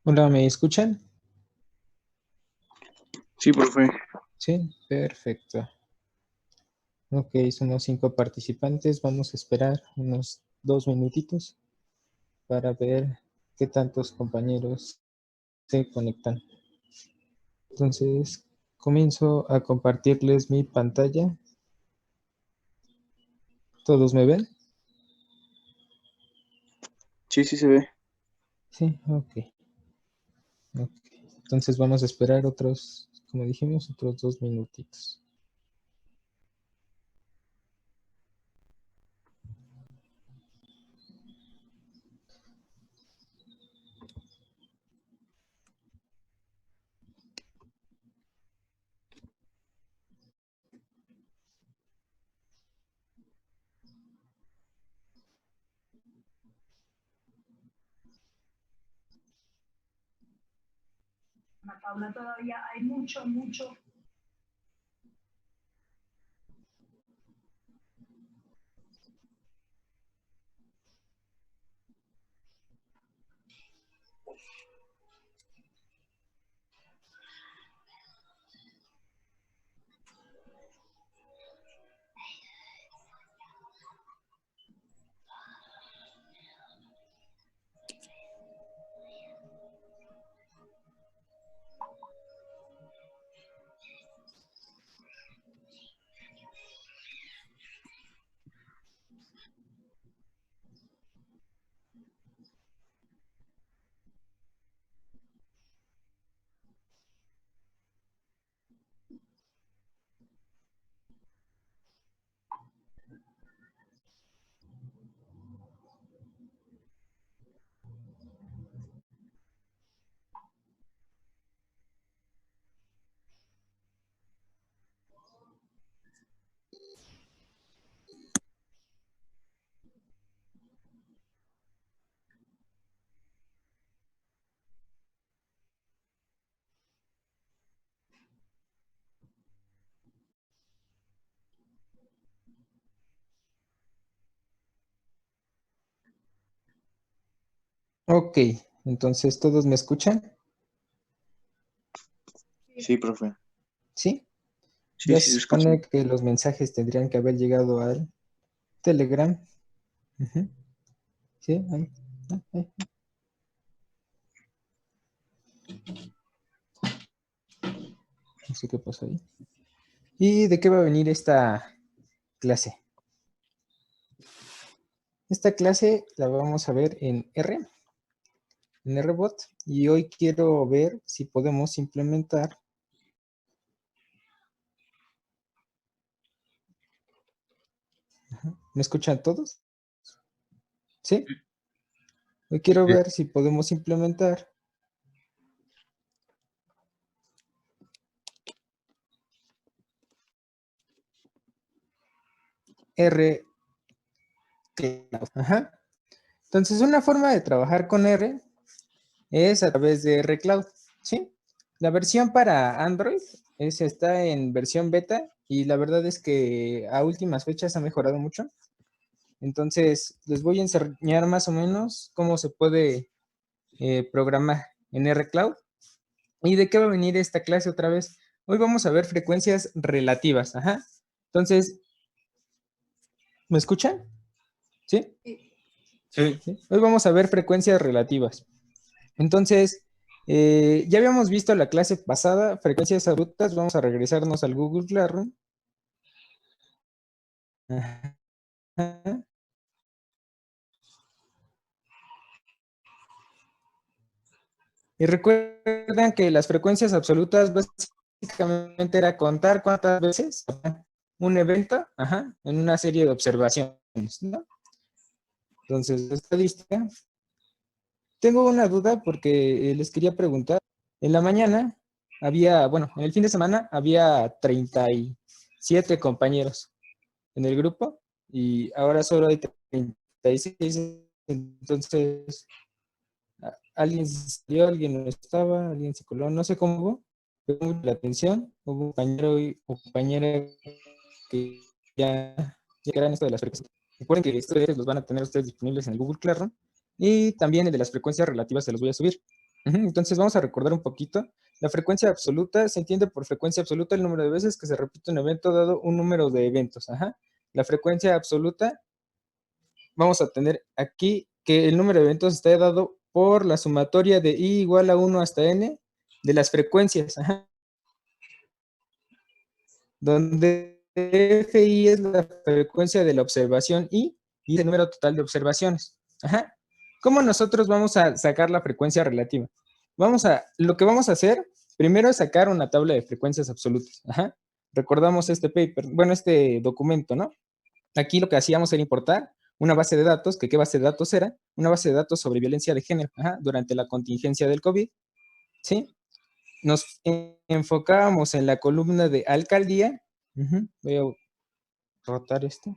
Hola, ¿me escuchan? Sí, profe. Sí, perfecto. Ok, somos 5 participantes. Vamos a esperar unos 2 minutitos para ver qué tantos compañeros se conectan. Entonces, comienzo a compartirles mi pantalla. ¿Todos me ven? Sí, sí se ve. Sí, ok. Entonces vamos a esperar otros, como dijimos, otros 2 minutitos. Ana Paula, todavía hay mucho. Ok, entonces, ¿todos me escuchan? Sí, profe. ¿Sí? Sí, Ya sí se se escucha. supone que los mensajes tendrían que haber llegado al Telegram. Ujú. Sí, ahí. Ahí. No sé qué pasó ahí. ¿Y de qué va a venir esta clase? Esta clase la vamos a ver en RBot, y hoy quiero ver si podemos implementar. ¿Me escuchan todos? ¿Sí? Hoy quiero ver si podemos implementar R Cloud. Ajá. Entonces, una forma de trabajar con R es a través de R Cloud, ¿sí? La versión para Android está en versión beta y la verdad es que a últimas fechas ha mejorado mucho. Entonces, les voy a enseñar más o menos cómo se puede programar en R Cloud. ¿Y de qué va a venir esta clase otra vez? Hoy vamos a ver frecuencias relativas. Ajá. Entonces, ¿me escuchan? ¿Sí? Sí. ¿Sí? Hoy vamos a ver frecuencias relativas. Entonces, ya habíamos visto la clase pasada, frecuencias absolutas. Vamos a regresarnos al Google Classroom. Ajá. Y recuerdan que las frecuencias absolutas básicamente era contar cuántas veces un evento, ajá, en una serie de observaciones, ¿no? Entonces, estadística. Tengo una duda porque les quería preguntar. En la mañana bueno, en el fin de semana había 37 compañeros en el grupo y ahora solo hay 36. Entonces, alguien salió, alguien no estaba, alguien se coló, no sé cómo hubo, pero mucho la atención. Hubo un compañero o compañera que ya eran esto de las frecuencias. Recuerden que estos los van a tener ustedes disponibles en el Google Classroom y también el de las frecuencias relativas se los voy a subir. Entonces vamos a recordar un poquito. La frecuencia absoluta se entiende por frecuencia absoluta el número de veces que se repite un evento dado un número de eventos. La frecuencia absoluta, vamos a tener aquí que el número de eventos está dado por la sumatoria de i igual a 1 hasta n de las frecuencias. Donde fi es la frecuencia de la observación y es el número total de observaciones. ¿Cómo nosotros vamos a sacar la frecuencia relativa? Lo que vamos a hacer, primero es sacar una tabla de frecuencias absolutas. Recordamos este paper, bueno, este documento, ¿no? Aquí lo que hacíamos era importar una base de datos, que ¿qué base de datos era? Una base de datos sobre violencia de género, durante la contingencia del COVID, ¿sí? Nos enfocábamos en la columna de alcaldía. Voy a rotar esto.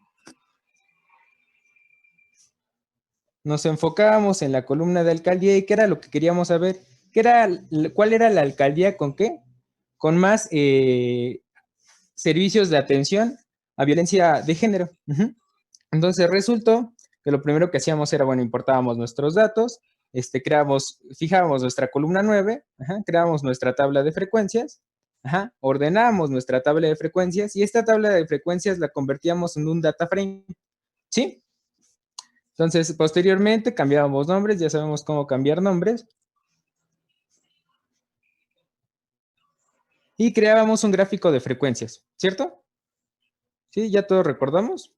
Nos enfocábamos en la columna de alcaldía y ¿qué era lo que queríamos saber? ¿Cuál era la alcaldía con qué? Con más servicios de atención a violencia de género. Entonces resultó que lo primero que hacíamos era, bueno, importábamos nuestros datos, fijábamos nuestra columna 9, creábamos nuestra tabla de frecuencias, ordenábamos nuestra tabla de frecuencias y esta tabla de frecuencias la convertíamos en un data frame, ¿sí? Entonces, posteriormente cambiábamos nombres, ya sabemos cómo cambiar nombres. Y creábamos un gráfico de frecuencias, ¿cierto? ¿Sí? ¿Ya todos recordamos?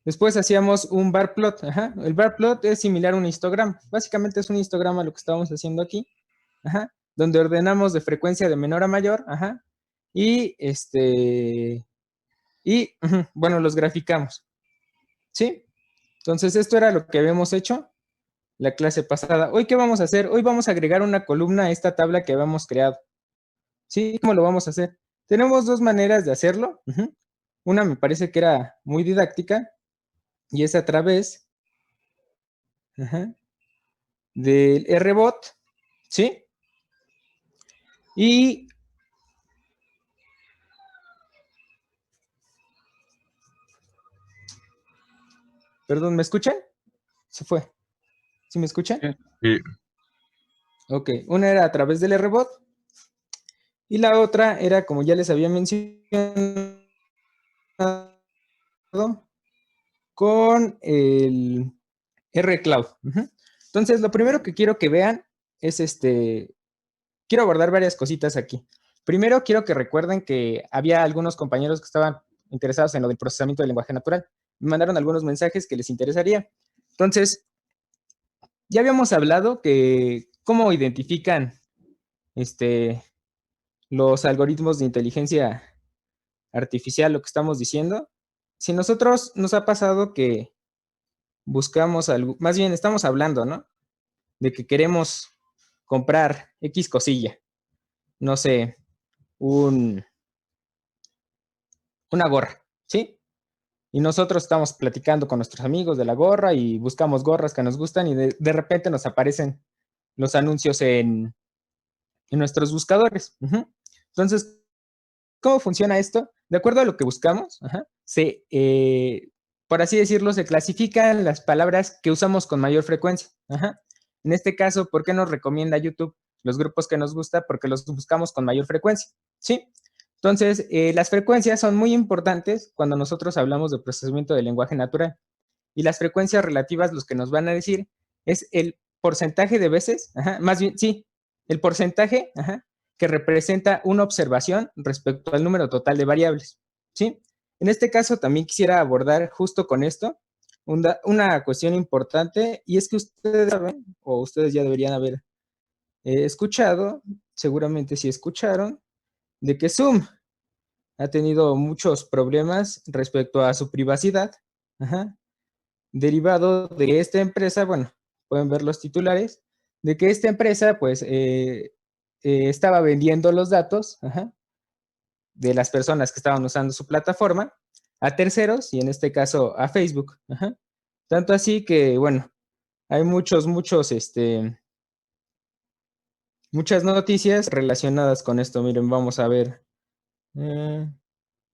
Después hacíamos un bar plot. El bar plot es similar a un histograma. Básicamente es un histograma lo que estábamos haciendo aquí. Donde ordenamos de frecuencia de menor a mayor. Bueno, los graficamos. ¿Sí? Entonces, esto era lo que habíamos hecho la clase pasada. ¿Hoy qué vamos a hacer? Hoy vamos a agregar una columna a esta tabla que habíamos creado. ¿Sí? ¿Cómo lo vamos a hacer? Tenemos dos maneras de hacerlo. Una me parece que era muy didáctica y es a través del RBot, ¿sí? Y perdón, ¿me escuchan? Se fue. ¿Sí me escuchan? Sí. Ok, una era a través del RBot y la otra era, como ya les había mencionado, con el RCloud. Entonces, lo primero que quiero que vean es quiero abordar varias cositas aquí. Primero, quiero que recuerden que había algunos compañeros que estaban interesados en lo del procesamiento del lenguaje natural. Me mandaron algunos mensajes que les interesaría. Entonces, ya habíamos hablado que cómo identifican los algoritmos de inteligencia artificial, lo que estamos diciendo. Si nosotros nos ha pasado que buscamos algo, más bien estamos hablando, ¿no? De que queremos comprar X cosilla, no sé, una gorra, ¿sí? Y nosotros estamos platicando con nuestros amigos de la gorra y buscamos gorras que nos gustan y de repente nos aparecen los anuncios en nuestros buscadores. Entonces, ¿cómo funciona esto? De acuerdo a lo que buscamos, por así decirlo, se clasifican las palabras que usamos con mayor frecuencia. En este caso, ¿por qué nos recomienda YouTube los grupos que nos gusta? Porque los buscamos con mayor frecuencia, ¿sí? Entonces, las frecuencias son muy importantes cuando nosotros hablamos de procesamiento del lenguaje natural. Y las frecuencias relativas, los que nos van a decir, es el porcentaje de veces, más bien, sí, el porcentaje que representa una observación respecto al número total de variables, ¿sí? En este caso, también quisiera abordar justo con esto una cuestión importante, y es que ustedes saben, o ustedes ya deberían haber escuchado, seguramente sí escucharon, de que Zoom ha tenido muchos problemas respecto a su privacidad, derivado de que esta empresa, bueno, pueden ver los titulares, de que esta empresa, pues, estaba vendiendo los datos de las personas que estaban usando su plataforma a terceros, y en este caso a Facebook. Tanto así que, bueno, hay muchas noticias relacionadas con esto. Miren, vamos a ver.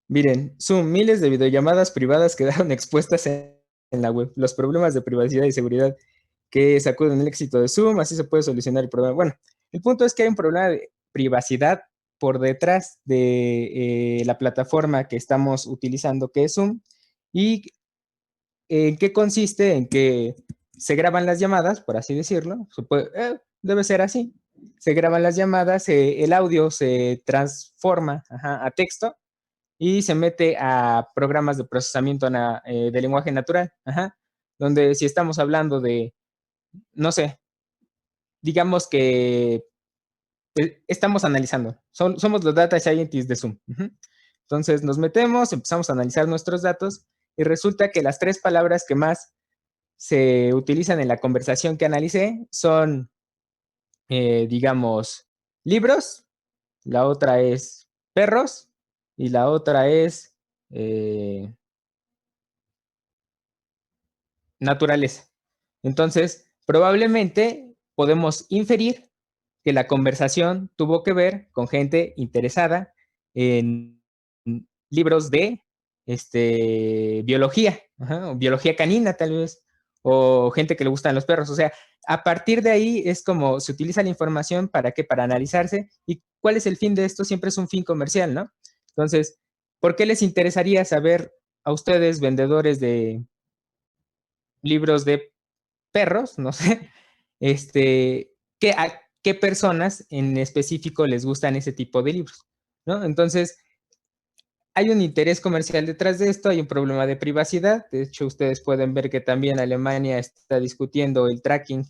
Miren, Zoom, miles de videollamadas privadas quedaron expuestas en la web. Los problemas de privacidad y seguridad que sacuden el éxito de Zoom, así se puede solucionar el problema. Bueno, El punto es que hay un problema de privacidad por detrás de la plataforma que estamos utilizando, que es Zoom, y en qué consiste, en que se graban las llamadas, por así decirlo, debe ser así, se graban las llamadas, el audio se transforma a texto y se mete a programas de procesamiento de lenguaje natural, donde si estamos hablando de, no sé, digamos que estamos analizando, somos los data scientists de Zoom. Entonces nos metemos, empezamos a analizar nuestros datos y resulta que las 3 palabras que más se utilizan en la conversación que analicé son, digamos, libros, la otra es perros y la otra es naturaleza. Entonces, probablemente podemos inferir que la conversación tuvo que ver con gente interesada en libros de biología, o biología canina tal vez, o gente que le gustan los perros. O sea, a partir de ahí es como se utiliza la información para qué, para analizarse. ¿Y cuál es el fin de esto? Siempre es un fin comercial, ¿no? Entonces, ¿por qué les interesaría saber a ustedes, vendedores de libros de perros, no sé, a qué personas en específico les gustan ese tipo de libros, ¿no? Entonces, hay un interés comercial detrás de esto, hay un problema de privacidad. De hecho, ustedes pueden ver que también Alemania está discutiendo el tracking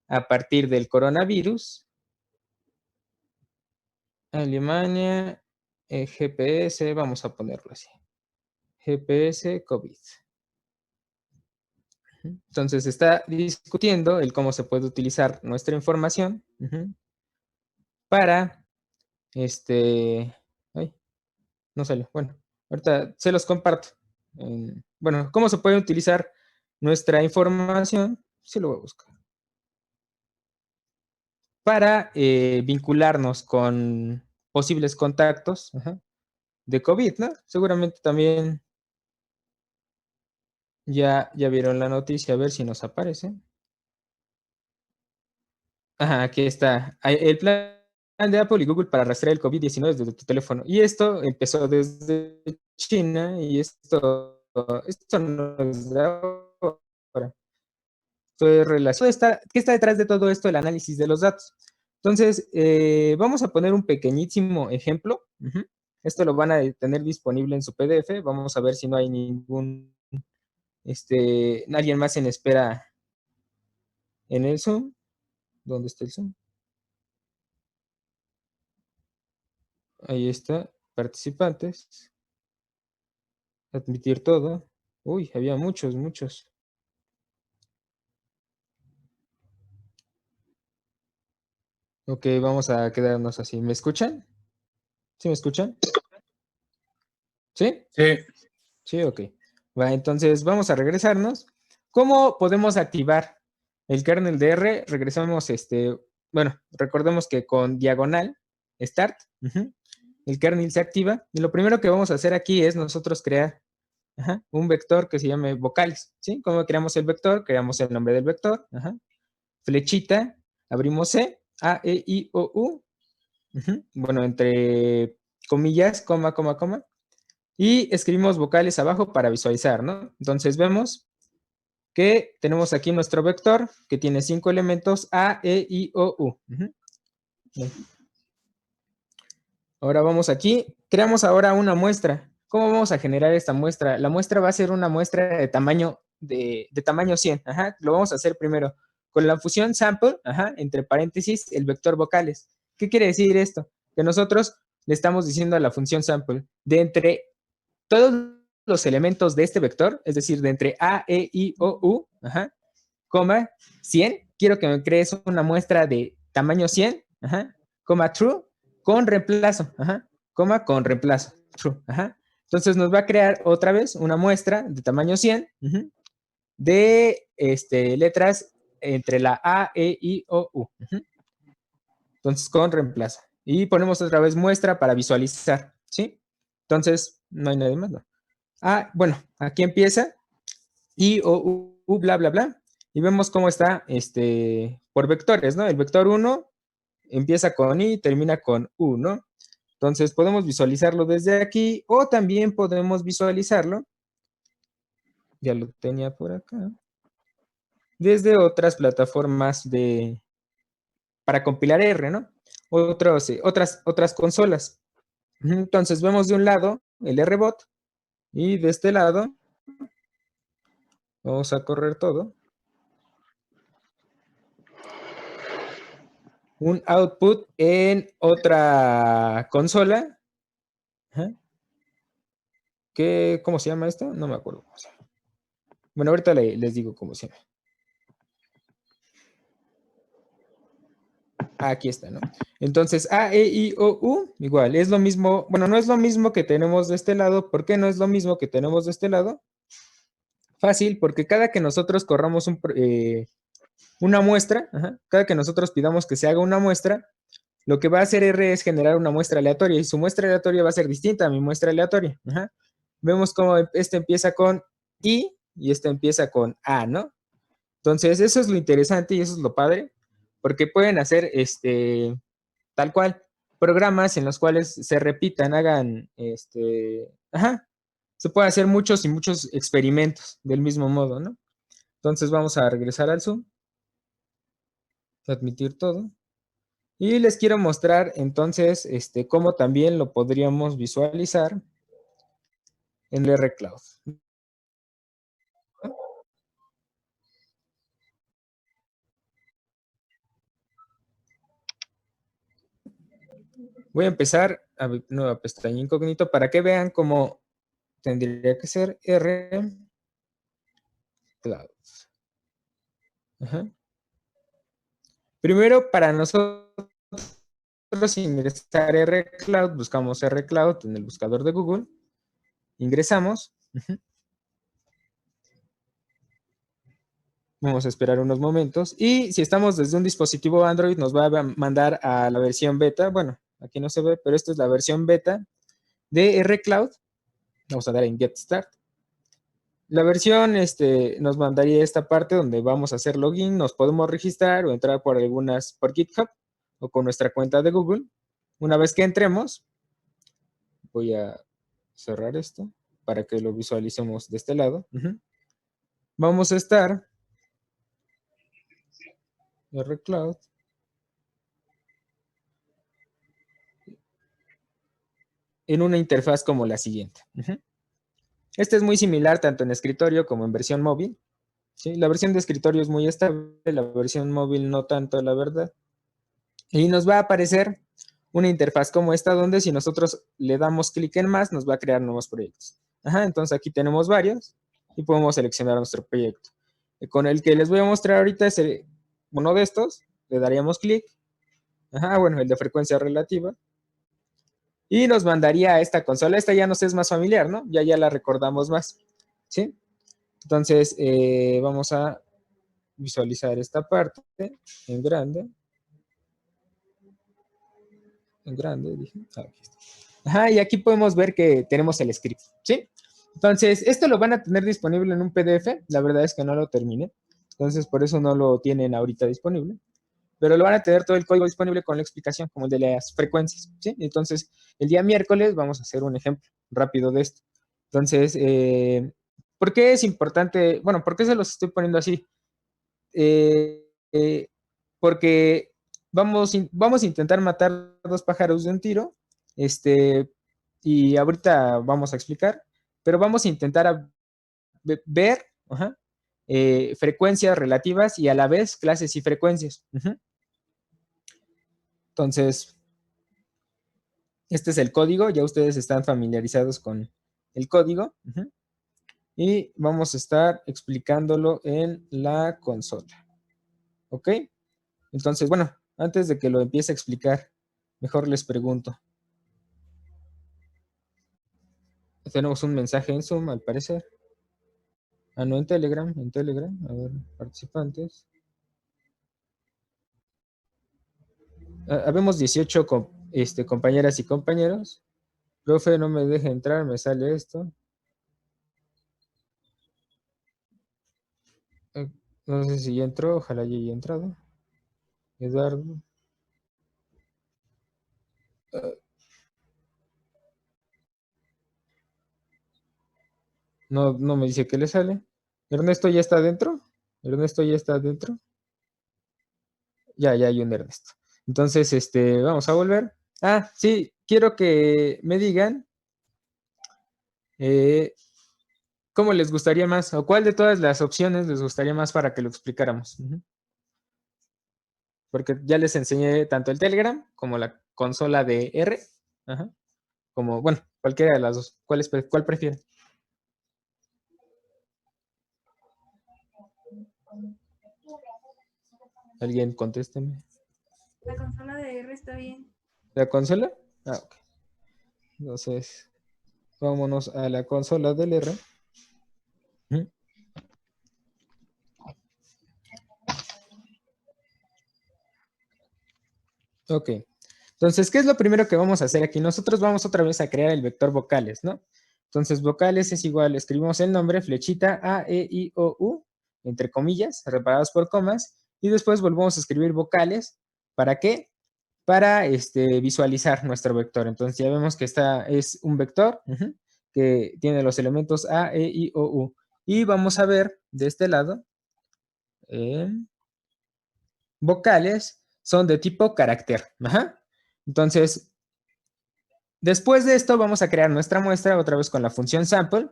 a partir del coronavirus. Alemania, GPS, vamos a ponerlo así. GPS COVID. Entonces, está discutiendo el cómo se puede utilizar nuestra información para, ay, no salió. Bueno, ahorita se los comparto. Bueno, ¿cómo se puede utilizar nuestra información? Sí lo voy a buscar. Para vincularnos con posibles contactos de COVID, ¿no? Seguramente también ya vieron la noticia, a ver si nos aparece. Ajá, aquí está. El plan de Apple y Google para rastrear el COVID-19 desde tu teléfono. Y esto empezó desde China y esto no es de ahora. ¿Qué está detrás de todo esto? El análisis de los datos. Entonces, vamos a poner un pequeñísimo ejemplo. Esto lo van a tener disponible en su PDF. Vamos a ver si no hay alguien más en espera en el Zoom. ¿Dónde está el Zoom? Ahí está, participantes. Admitir todo. Uy, había muchos. Ok, vamos a quedarnos así. ¿Me escuchan? ¿Sí me escuchan? ¿Sí? Sí. Sí, ok. Va, entonces vamos a regresarnos. ¿Cómo podemos activar el kernel de R? Regresamos, bueno, recordemos que con diagonal, start, el kernel se activa. Y lo primero que vamos a hacer aquí es nosotros crear un vector que se llame vocales, ¿sí? ¿Cómo creamos el vector? Creamos el nombre del vector, flechita, abrimos C, A, E, I, O, U, bueno, entre comillas, coma, y escribimos vocales abajo para visualizar, ¿no? Entonces vemos que tenemos aquí nuestro vector que tiene 5 elementos A, E, I, O, U. Ahora vamos aquí, creamos ahora una muestra. ¿Cómo vamos a generar esta muestra? La muestra va a ser una muestra de tamaño, de tamaño 100. Lo vamos a hacer primero con la función sample, entre paréntesis, el vector vocales. ¿Qué quiere decir esto? Que nosotros le estamos diciendo a la función sample, de entre todos los elementos de este vector, es decir, de entre A, E, I, O, U, coma, 100, quiero que me crees una muestra de tamaño 100, coma, true, con reemplazo, coma, con reemplazo, true, Entonces nos va a crear otra vez una muestra de tamaño 100 de letras entre la A, E, I, O, U. Entonces con reemplazo. Y ponemos otra vez muestra para visualizar, ¿sí? Entonces, no hay nada más, ¿no? Bueno, aquí empieza I, O, U, bla, bla, bla. Y vemos cómo está por vectores, ¿no? El vector 1 empieza con I y termina con U, ¿no? Entonces podemos visualizarlo desde aquí o también podemos visualizarlo, ya lo tenía por acá, desde otras plataformas para compilar R, ¿no? Otras consolas. Entonces vemos de un lado el RBot y de este lado vamos a correr todo. Un output en otra consola. Ajá. ¿Cómo se llama esto? No me acuerdo cómo se llama. Bueno, ahorita les digo cómo se llama. Aquí está, ¿no? Entonces, A, E, I, O, U, igual, es lo mismo. Bueno, no es lo mismo que tenemos de este lado. ¿Por qué no es lo mismo que tenemos de este lado? Fácil, porque cada que nosotros corramos una muestra, ajá, cada que nosotros pidamos que se haga una muestra, lo que va a hacer R es generar una muestra aleatoria y su muestra aleatoria va a ser distinta a mi muestra aleatoria. Ajá. Vemos cómo este empieza con I y este empieza con A, ¿no? Entonces, eso es lo interesante y eso es lo padre, porque pueden hacer tal cual programas en los cuales se repitan, hagan, ajá, se puede hacer muchos y muchos experimentos del mismo modo, ¿no? Entonces vamos a regresar al Zoom, admitir todo. Y les quiero mostrar entonces cómo también lo podríamos visualizar en el R Cloud. Voy a empezar a nueva pestaña incógnito para que vean cómo tendría que ser R Cloud. Ajá. Primero, para nosotros ingresar R Cloud, buscamos R Cloud en el buscador de Google, ingresamos. Vamos a esperar unos momentos. Y si estamos desde un dispositivo Android, nos va a mandar a la versión beta. Bueno, aquí no se ve, pero esta es la versión beta de R Cloud. Vamos a dar en Get Start. La versión nos mandaría esta parte donde vamos a hacer login, nos podemos registrar o entrar por GitHub o con nuestra cuenta de Google. Una vez que entremos, voy a cerrar esto para que lo visualicemos de este lado. Vamos a estar R Cloud. En una interfaz como la siguiente. Este es muy similar tanto en escritorio como en versión móvil. ¿Sí? La versión de escritorio es muy estable, la versión móvil no tanto, la verdad. Y nos va a aparecer una interfaz como esta, donde si nosotros le damos clic en más, nos va a crear nuevos proyectos. Ajá, entonces aquí tenemos varios y podemos seleccionar nuestro proyecto. Con el que les voy a mostrar ahorita es uno de estos. Le daríamos clic. Ajá, bueno, el de frecuencia relativa. Y nos mandaría a esta consola. Esta ya nos es más familiar, ¿no? Ya la recordamos más. ¿Sí? Entonces, vamos a visualizar esta parte en grande. En grande, dije. Aquí está. Ajá, y aquí podemos ver que tenemos el script, ¿sí? Entonces, esto lo van a tener disponible en un PDF. La verdad es que no lo terminé. Entonces, por eso no lo tienen ahorita disponible. Pero lo van a tener todo el código disponible con la explicación, como el de las frecuencias, ¿sí? Entonces, el día miércoles vamos a hacer un ejemplo rápido de esto. Entonces, ¿por qué es importante? Bueno, ¿por qué se los estoy poniendo así? Porque vamos a intentar matar dos pájaros de un tiro, y ahorita vamos a explicar, pero vamos a intentar ver frecuencias relativas y a la vez clases y frecuencias. Entonces, este es el código, ya ustedes están familiarizados con el código. Y vamos a estar explicándolo en la consola. ¿Ok? Entonces, bueno, antes de que lo empiece a explicar, mejor les pregunto. Tenemos un mensaje en Zoom, al parecer. Ah, no, en Telegram. A ver, participantes. Habemos 18 compañeras y compañeros. Profe, no me deja entrar, me sale esto. No sé si ya entró, ojalá ya haya entrado. Eduardo. No, no me dice que le sale. ¿Ernesto ya está adentro? ¿Ernesto ya está adentro? Ya hay un Ernesto. Entonces, vamos a volver. Ah, sí, quiero que me digan cómo les gustaría más o cuál de todas las opciones les gustaría más para que lo explicáramos. Porque ya les enseñé tanto el Telegram como la consola de R. Ajá. Como, bueno, cualquiera de las dos. ¿Cuál prefieren? Alguien contésteme. La consola de R está bien. ¿La consola? Ah, ok. Entonces, vámonos a la consola del R. Ok. Entonces, ¿qué es lo primero que vamos a hacer aquí? Nosotros vamos otra vez a crear el vector vocales, ¿no? Entonces, vocales es igual, escribimos el nombre, flechita A, E, I, O, U, entre comillas, separados por comas, y después volvemos a escribir vocales. ¿Para qué? Para visualizar nuestro vector. Entonces, ya vemos que esta es un vector que tiene los elementos A, E, I, O, U. Y vamos a ver de este lado, vocales son de tipo carácter. Ajá. Entonces, después de esto vamos a crear nuestra muestra otra vez con la función sample,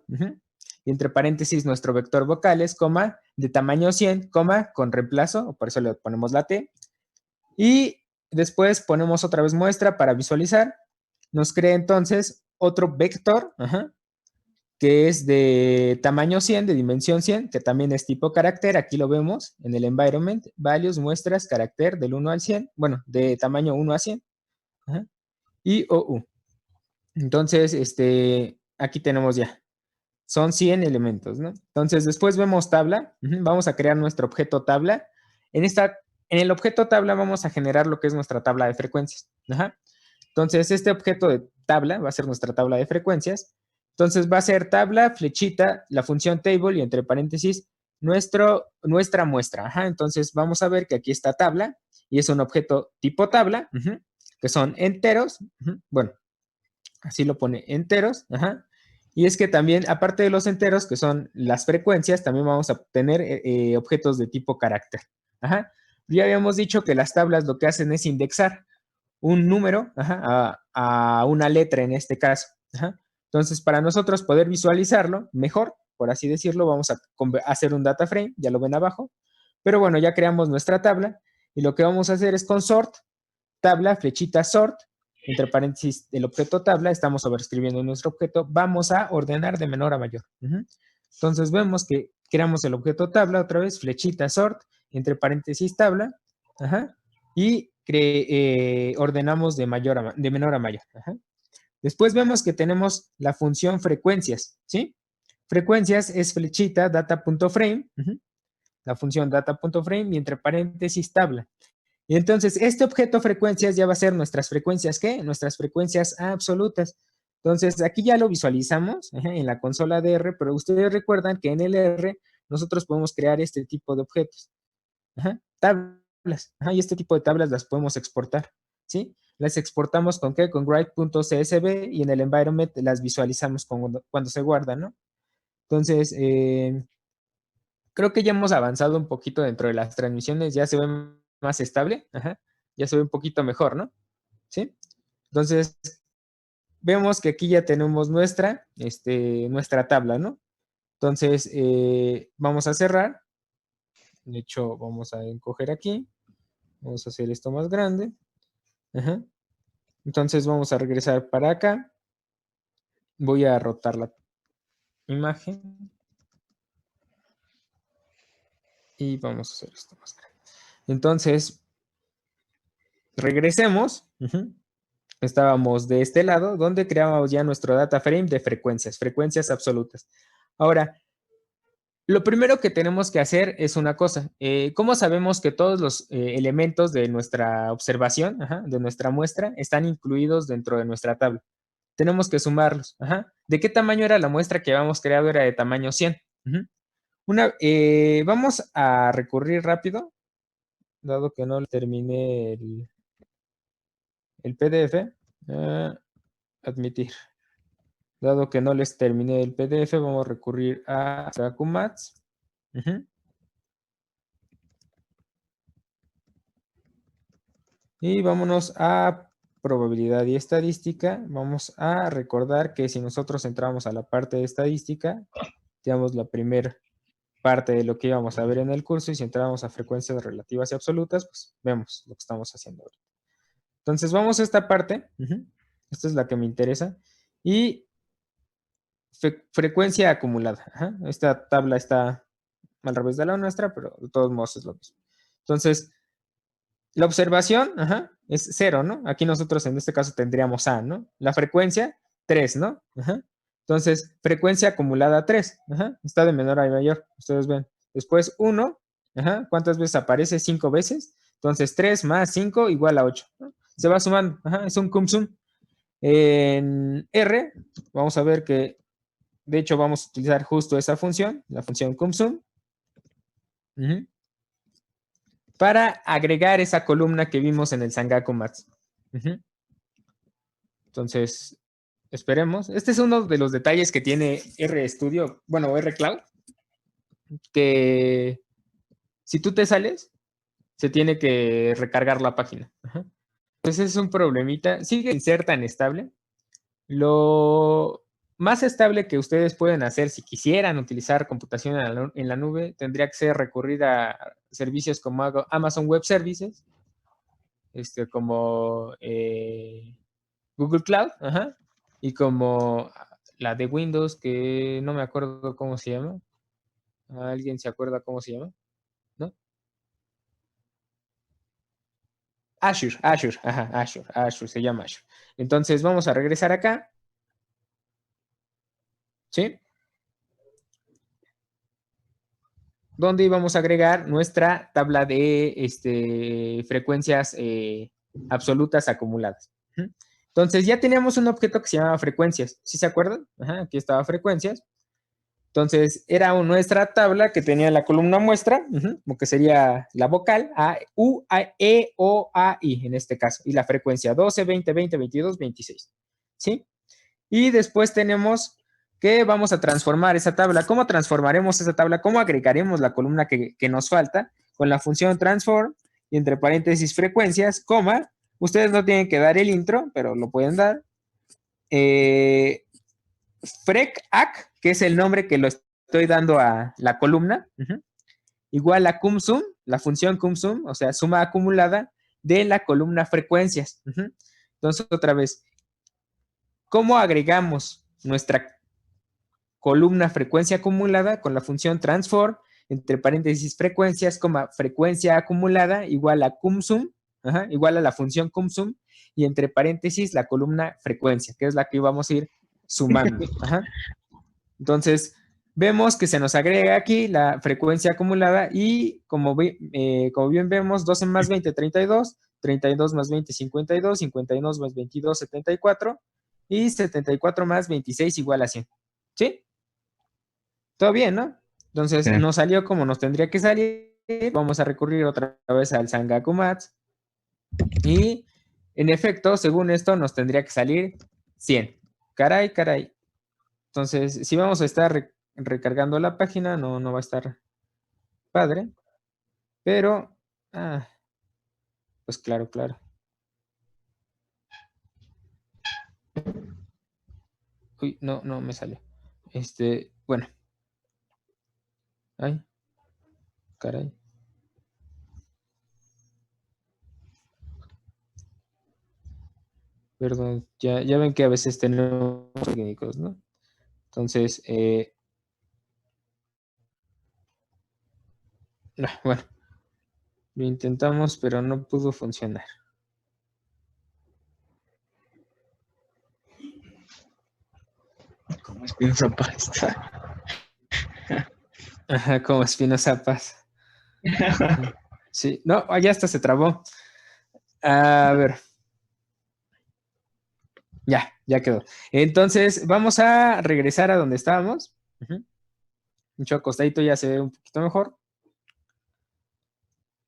y entre paréntesis nuestro vector vocales, coma, de tamaño 100, coma, con reemplazo, o por eso le ponemos la T, y después ponemos otra vez muestra para visualizar, nos crea entonces otro vector, que es de tamaño 100, de dimensión 100, que también es tipo carácter, aquí lo vemos en el environment, values, muestras, carácter del 1 al 100, bueno, de tamaño 1 a 100, y OU. Entonces, aquí tenemos ya, son 100 elementos, ¿no? Entonces, después vemos tabla, vamos a crear nuestro objeto tabla. En el objeto tabla vamos a generar lo que es nuestra tabla de frecuencias. Entonces, este objeto de tabla va a ser nuestra tabla de frecuencias. Entonces, va a ser tabla, flechita, la función table y entre paréntesis, nuestra muestra. Entonces, vamos a ver que aquí está tabla y es un objeto tipo tabla, que son enteros. Bueno, así lo pone, enteros. Y es que también, aparte de los enteros, que son las frecuencias, también vamos a tener objetos de tipo carácter. Ya habíamos dicho que las tablas lo que hacen es indexar un número a una letra en este caso. Entonces, para nosotros poder visualizarlo mejor, por así decirlo, vamos a hacer un data frame, ya lo ven abajo. Pero bueno, ya creamos nuestra tabla y lo que vamos a hacer es con sort, tabla, flechita sort, entre paréntesis el objeto tabla, estamos sobreescribiendo nuestro objeto, vamos a ordenar de menor a mayor. Entonces vemos que creamos el objeto tabla, otra vez, flechita sort, entre paréntesis tabla, y ordenamos de menor a mayor. Después vemos que tenemos la función frecuencias, ¿sí? Frecuencias es flechita data.frame, la función data.frame y entre paréntesis tabla. Y entonces este objeto frecuencias ya va a ser nuestras frecuencias, ¿qué? Nuestras frecuencias absolutas. Entonces aquí ya lo visualizamos en la consola de R, pero ustedes recuerdan que en el R nosotros podemos crear este tipo de objetos. Tablas. Y este tipo de tablas las podemos exportar, ¿sí? Las exportamos con ¿qué? Con write.csv y en el environment las visualizamos cuando se guardan, ¿no? Entonces, creo que ya hemos avanzado un poquito dentro de las transmisiones, ya se ve más estable, ya se ve un poquito mejor, ¿no? ¿Sí? Entonces, vemos que aquí ya tenemos nuestra tabla, ¿no? Entonces, vamos a cerrar. De hecho, vamos a encoger aquí. Vamos a hacer esto más grande. Entonces, vamos a regresar para acá. Voy a rotar la imagen. Y vamos a hacer esto más grande. Entonces, regresemos. Estábamos de este lado, donde creábamos ya nuestro data frame de frecuencias absolutas. Ahora, lo primero que tenemos que hacer es una cosa. ¿Cómo sabemos que todos los elementos de nuestra observación, de nuestra muestra, están incluidos dentro de nuestra tabla? Tenemos que sumarlos. ¿De qué tamaño era la muestra que habíamos creado? Era de tamaño 100. Vamos a recurrir rápido, dado que no terminé el PDF. Admitir. Dado que no les terminé el PDF, vamos a recurrir a Qmats. Y vámonos a probabilidad y estadística. Vamos a recordar que si nosotros entramos a la parte de estadística, digamos la primera parte de lo que íbamos a ver en el curso, y si entramos a frecuencias relativas y absolutas, pues vemos lo que estamos haciendo ahorita. Entonces vamos a esta parte. Esta es la que me interesa. Y frecuencia acumulada. Esta tabla está al revés de la nuestra, pero de todos modos es lo mismo. Entonces, la observación es 0, ¿no? Aquí nosotros en este caso tendríamos A, ¿no? La frecuencia, 3, ¿no? Entonces, frecuencia acumulada 3. Está de menor a mayor, ustedes ven. Después 1, ¿cuántas veces aparece? 5 veces. Entonces, 3 más 5 igual a 8, ¿no? Se va sumando, es un cum sum. En R, vamos a ver que, de hecho, vamos a utilizar justo esa función, la función cum sum, para agregar esa columna que vimos en el Sangaku Maths. Entonces, esperemos. Este es uno de los detalles que tiene RStudio, bueno, RCloud, que si tú te sales, se tiene que recargar la página. Entonces es un problemita. Sigue sin ser tan estable. Lo más estable que ustedes pueden hacer si quisieran utilizar computación en la nube tendría que ser recurrir a servicios como Amazon Web Services, como Google Cloud, y como la de Windows, que no me acuerdo cómo se llama. ¿Alguien se acuerda cómo se llama? ¿No? Azure, se llama Azure. Entonces vamos a regresar acá. ¿Sí? Donde íbamos a agregar nuestra tabla de frecuencias absolutas acumuladas. Entonces ya teníamos un objeto que se llamaba frecuencias. ¿Sí se acuerdan? Aquí estaba frecuencias. Entonces era nuestra tabla que tenía la columna muestra, lo que sería la vocal, A, U, A, E, O, A, I en este caso. Y la frecuencia 12, 20, 20, 22, 26. ¿Sí? Y después tenemos que vamos a transformar esa tabla. ¿Cómo transformaremos esa tabla? ¿Cómo agregaremos la columna que nos falta? Con la función transform y entre paréntesis frecuencias, coma. Ustedes no tienen que dar el intro, pero lo pueden dar. Frecac, que es el nombre que lo estoy dando a la columna, igual a cumsum, la función cumsum, o sea, suma acumulada de la columna frecuencias. Entonces, otra vez, ¿cómo agregamos nuestra columna frecuencia acumulada? Con la función transform, entre paréntesis frecuencias, frecuencia acumulada, igual a cumsum, igual a la función cumsum, y entre paréntesis la columna frecuencia, que es la que vamos a ir sumando. Entonces, vemos que se nos agrega aquí la frecuencia acumulada y como bien vemos, 12 más 20, 32, 32 más 20, 52, 52 más 22, 74 y 74 más 26 igual a 100. ¿Sí? Todo bien, ¿no? Entonces, sí, nos salió como nos tendría que salir. Vamos a recurrir otra vez al Sangaku Maths. Y, en efecto, según esto, nos tendría que salir 100. Caray, caray. Entonces, si vamos a estar recargando la página, no va a estar padre. Pero, pues claro. Uy, no me salió. Bueno. Ay, caray. Perdón, ya ven que a veces tenemos técnicos, ¿no? Entonces, bueno, lo intentamos, pero no pudo funcionar. Como Espinosa Paz. Ajá, como Espinosa Paz. Sí, no, ya hasta se trabó. A ver. Ya quedó. Entonces, vamos a regresar a donde estábamos. Mucho acostadito ya se ve un poquito mejor.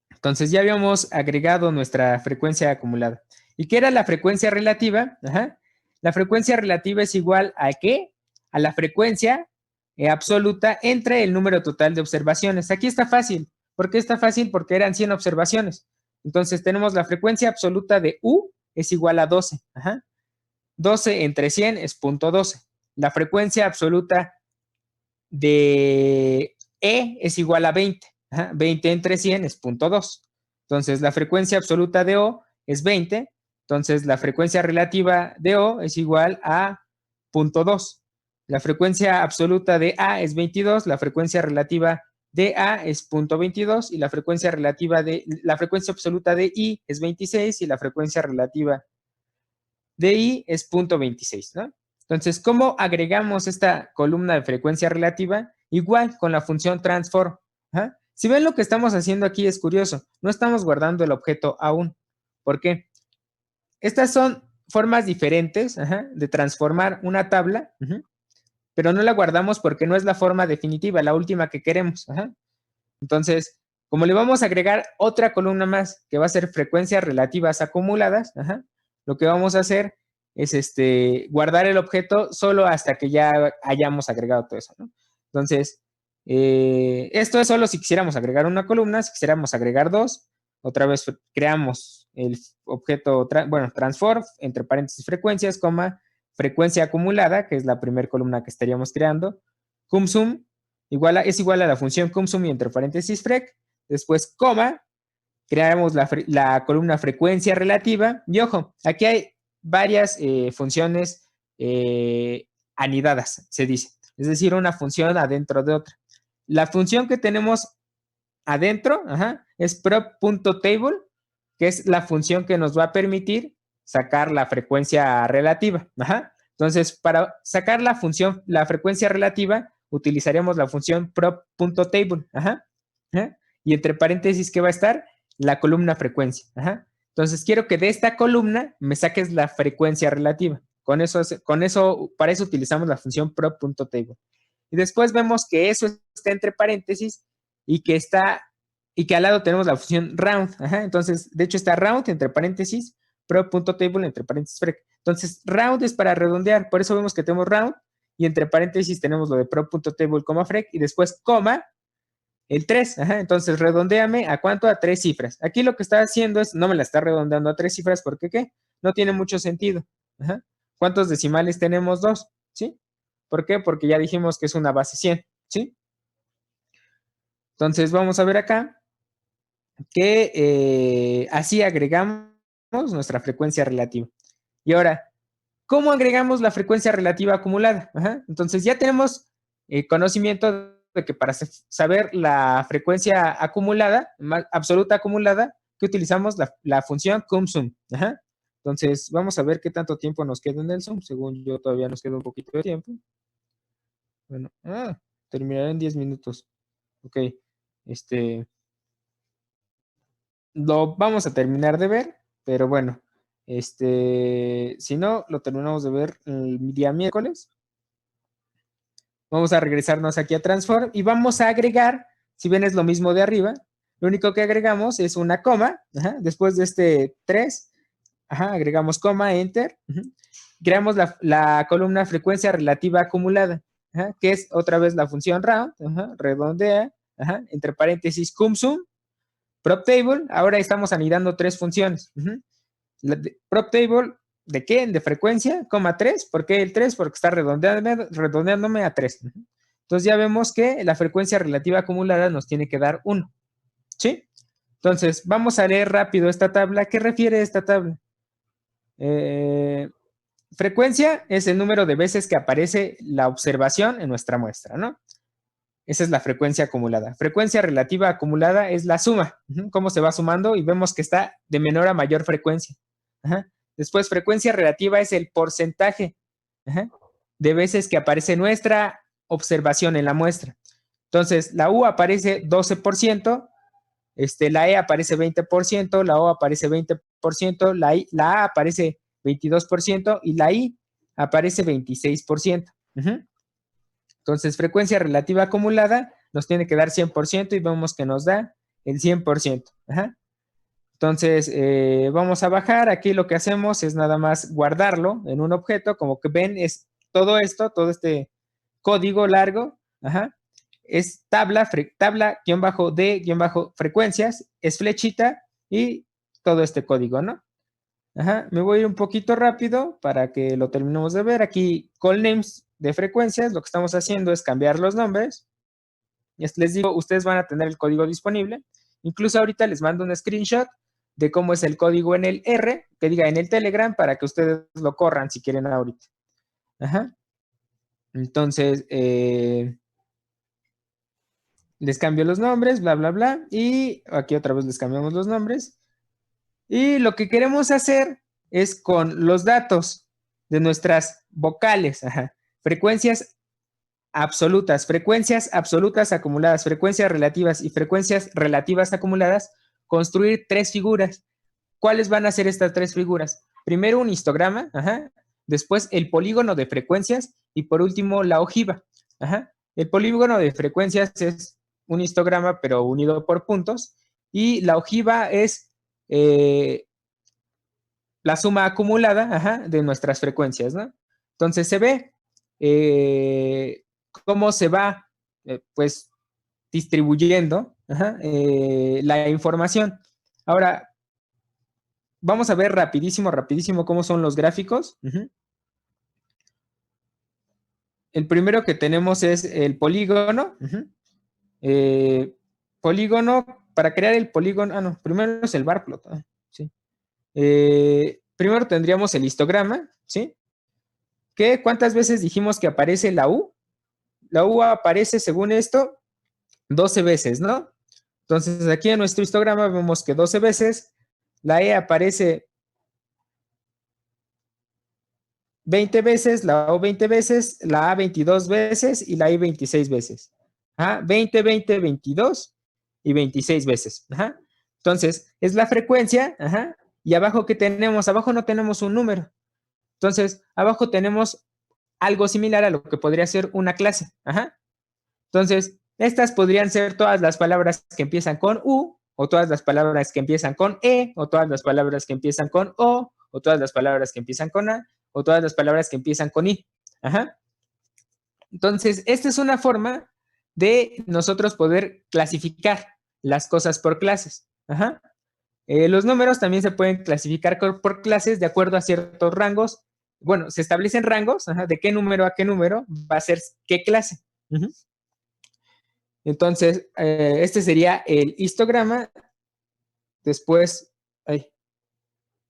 Entonces, ya habíamos agregado nuestra frecuencia acumulada. ¿Y qué era la frecuencia relativa? Ajá. La frecuencia relativa es igual a ¿qué? A la frecuencia absoluta entre el número total de observaciones. Aquí está fácil. ¿Por qué está fácil? Porque eran 100 observaciones. Entonces tenemos la frecuencia absoluta de U es igual a 12. Ajá. 12 entre 100 es 0.12. La frecuencia absoluta de E es igual a 20. Ajá. 20 entre 100 es 0.2. Entonces la frecuencia absoluta de O es 20. Entonces la frecuencia relativa de O es igual a 0.2. La frecuencia absoluta de A es 22. La frecuencia relativa de A es 0.22 y la frecuencia absoluta de I es 26 y la frecuencia relativa de I es 0.26, ¿no? Entonces, ¿cómo agregamos esta columna de frecuencia relativa? Igual con la función transform. ¿Ah? Si ven lo que estamos haciendo aquí es curioso. No estamos guardando el objeto aún. ¿Por qué? Estas son formas diferentes de transformar una tabla, pero no la guardamos porque no es la forma definitiva, la última que queremos. Entonces, como le vamos a agregar otra columna más que va a ser frecuencias relativas acumuladas, lo que vamos a hacer es guardar el objeto solo hasta que ya hayamos agregado todo eso, ¿no? Entonces, esto es solo si quisiéramos agregar una columna. Si quisiéramos agregar dos, otra vez creamos el objeto, transform, entre paréntesis frecuencias, coma, frecuencia acumulada, que es la primera columna que estaríamos creando, cumsum, es igual a la función cumsum y entre paréntesis frec, después coma, creamos la columna frecuencia relativa, y ojo, aquí hay varias funciones anidadas, se dice, es decir, una función adentro de otra. La función que tenemos adentro es prop.table, que es la función que nos va a permitir sacar la frecuencia relativa. Entonces, para sacar la frecuencia relativa, utilizaremos la función prop.table. Y entre paréntesis, ¿qué va a estar? La columna frecuencia. Entonces, quiero que de esta columna me saques la frecuencia relativa. Para eso utilizamos la función prop.table. Y después vemos que eso está entre paréntesis y que al lado tenemos la función round. Entonces, de hecho, está round entre paréntesis, prop.table entre paréntesis frec. Entonces, round es para redondear. Por eso vemos que tenemos round y entre paréntesis tenemos lo de prop.table, frec y después coma el 3. Entonces, redondéame ¿a cuánto? A 3 cifras. Aquí lo que está haciendo es, no me la está redondeando a 3 cifras porque ¿qué? No tiene mucho sentido. ¿Cuántos decimales tenemos? 2, ¿sí? ¿Por qué? Porque ya dijimos que es una base 100, ¿sí? Entonces, vamos a ver acá que así agregamos nuestra frecuencia relativa. Y ahora, ¿cómo agregamos la frecuencia relativa acumulada? Entonces, ya tenemos conocimiento de que para saber la frecuencia acumulada, absoluta acumulada, que utilizamos la función cumsum. Entonces, vamos a ver qué tanto tiempo nos queda en el Zoom. Según yo, todavía nos queda un poquito de tiempo. Bueno, terminará en 10 minutos. Ok, lo vamos a terminar de ver, pero bueno, si no, lo terminamos de ver el día miércoles. Vamos a regresarnos aquí a Transform y vamos a agregar, si bien es lo mismo de arriba, lo único que agregamos es una coma, después de este 3, agregamos coma, enter, creamos la columna frecuencia relativa acumulada, que es otra vez la función round, redondea, entre paréntesis cumsum, PropTable. Ahora estamos anidando 3 funciones. PropTable, ¿de qué? De frecuencia, coma 3. ¿Por qué el 3? Porque está redondeándome a 3. Entonces ya vemos que la frecuencia relativa acumulada nos tiene que dar 1. ¿Sí? Entonces, vamos a leer rápido esta tabla. ¿Qué refiere esta tabla? Frecuencia es el número de veces que aparece la observación en nuestra muestra, ¿no? Esa es la frecuencia acumulada. Frecuencia relativa acumulada es la suma. Cómo se va sumando y vemos que está de menor a mayor frecuencia. Después, frecuencia relativa es el porcentaje de veces que aparece nuestra observación en la muestra. Entonces, la U aparece 12%, la E aparece 20%, la O aparece 20%, la A aparece 22% y la I aparece 26%. Entonces, frecuencia relativa acumulada nos tiene que dar 100% y vemos que nos da el 100%. Entonces, vamos a bajar. Aquí lo que hacemos es nada más guardarlo en un objeto. Como que ven, es todo esto, todo este código largo. Ajá. Es tabla-d-frecuencias, es flechita y todo este código, ¿no? Ajá. Me voy a ir un poquito rápido para que lo terminemos de ver. Aquí, call names de frecuencias, lo que estamos haciendo es cambiar los nombres. Les digo, ustedes van a tener el código disponible. Incluso ahorita les mando un screenshot de cómo es el código en el R, que diga en el Telegram, para que ustedes lo corran si quieren ahorita. Ajá. Entonces, les cambio los nombres, bla, bla, bla. Y aquí otra vez les cambiamos los nombres. Y lo que queremos hacer es con los datos de nuestras vocales, ajá, frecuencias absolutas acumuladas, frecuencias relativas y frecuencias relativas acumuladas, construir 3 figuras. ¿Cuáles van a ser estas 3 figuras? Primero un histograma, ajá, después el polígono de frecuencias y por último la ojiva. Ajá. El polígono de frecuencias es un histograma pero unido por puntos y la ojiva es la suma acumulada, ajá, de nuestras frecuencias, ¿no? Entonces se ve cómo se va, pues, distribuyendo, ajá, la información. Ahora, vamos a ver rapidísimo cómo son los gráficos. El primero que tenemos es el polígono. Polígono, para crear el polígono, no, primero es el bar plot. Sí. Primero tendríamos el histograma, ¿sí? ¿Cuántas veces dijimos que aparece la U? La U aparece, según esto, 12 veces, ¿no? Entonces, aquí en nuestro histograma vemos que 12 veces, la E aparece 20 veces, la O 20 veces, la A 22 veces y la I 26 veces. Ajá, 20, 20, 22 y 26 veces. Ajá. Entonces, es la frecuencia, ajá, y abajo, ¿qué tenemos? Abajo no tenemos un número. Entonces, abajo tenemos algo similar a lo que podría ser una clase. Ajá. Entonces, estas podrían ser todas las palabras que empiezan con U, o todas las palabras que empiezan con E, o todas las palabras que empiezan con O todas las palabras que empiezan con A, o todas las palabras que empiezan con I. Ajá. Entonces, esta es una forma de nosotros poder clasificar las cosas por clases. Ajá. Los números también se pueden clasificar por clases de acuerdo a ciertos rangos. Bueno, se establecen rangos, ajá, de qué número a qué número va a ser qué clase. Entonces, este sería el histograma. Después,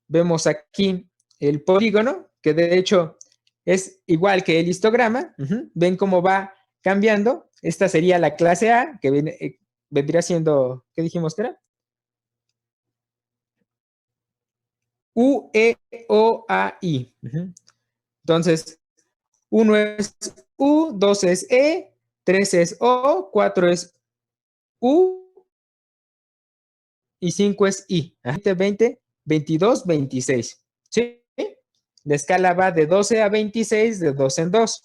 vemos aquí el polígono, que de hecho es igual que el histograma. Ven cómo va cambiando. Esta sería la clase A, que vendría siendo, ¿qué dijimos que era? U, E, O, A, I. Entonces, 1 es U, 2 es E, 3 es O, 4 es U y 5 es I. 20, 20, 22, 26. ¿Sí? La escala va de 12 a 26, de 2 en 2.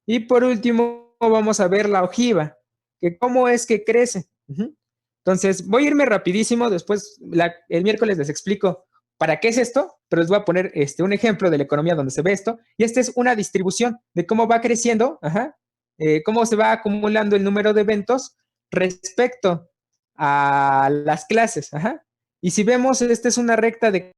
Y por último, vamos a ver la ojiva, que cómo es que crece. Entonces, voy a irme rapidísimo. Después, el miércoles les explico para qué es esto, pero les voy a poner un ejemplo de la economía donde se ve esto. Y esta es una distribución de cómo va creciendo, cómo se va acumulando el número de eventos respecto a las clases. Y si vemos, esta es una recta de